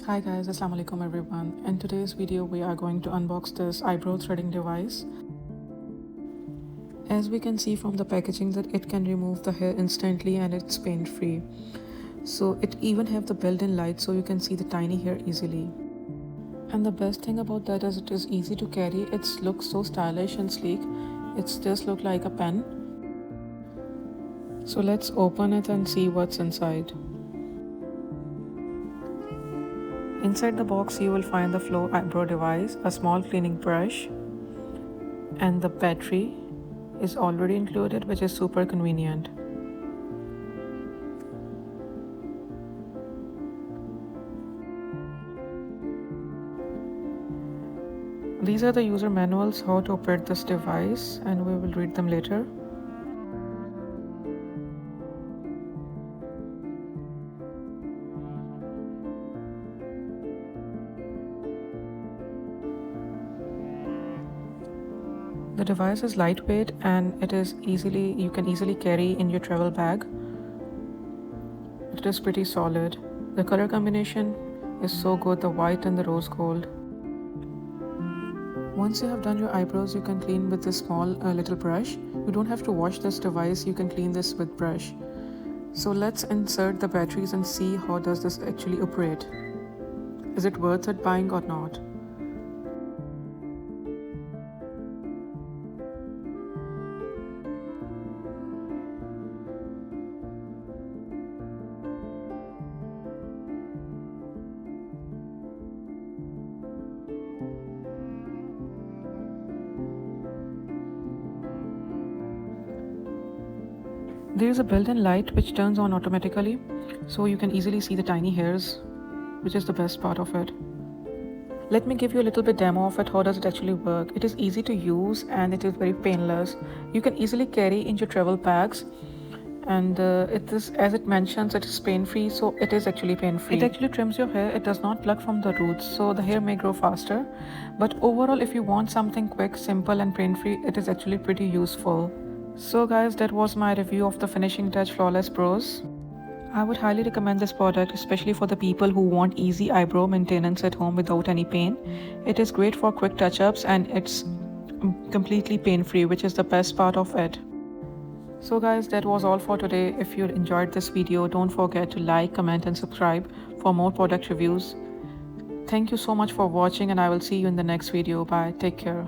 Hi guys, Assalamu alaikum everyone. In today's video we are going to unbox this eyebrow threading device. As we can see from the packaging that it can remove the hair instantly and it's pain free. So it even have the built-in light so you can see the tiny hair easily. And the best thing about that is it is easy to carry. It looks so stylish and sleek. It just looks like a pen. So let's open it and see what's inside. Inside the box you will find the Flow eyebrow device, a small cleaning brush, and the battery is already included, which is super convenient. These are the user manuals how to operate this device, and we will read them later. The device is lightweight and you can easily carry in your travel bag. It is pretty solid. The color combination is so good, the white and the rose gold. Once you have done your eyebrows, you can clean with this small little brush. You don't have to wash this device, you can clean this with brush. So let's insert the batteries and see how does this actually operate. Is it worth it buying or not? There is a built-in light which turns on automatically, so you can easily see the tiny hairs, which is the best part of it. Let me give you a little bit demo of it. How does it actually work? It is easy to use and it is very painless. You can easily carry in your travel bags, and it is, as it mentions, it is pain-free, so it is actually pain-free. It actually trims your hair. It does not pluck from the roots, so the hair may grow faster. But overall, if you want something quick, simple and pain-free, it is actually pretty useful. So guys, that was my review of the Finishing Touch Flawless Brows. I would highly recommend this product, especially for the people who want easy eyebrow maintenance at home without any pain. It is great for quick touch-ups and it's completely pain-free, which is the best part of it. So guys, that was all for today. If you enjoyed this video, don't forget to like, comment and subscribe for more product reviews. Thank you so much for watching and I will see you in the next video. Bye. Take care.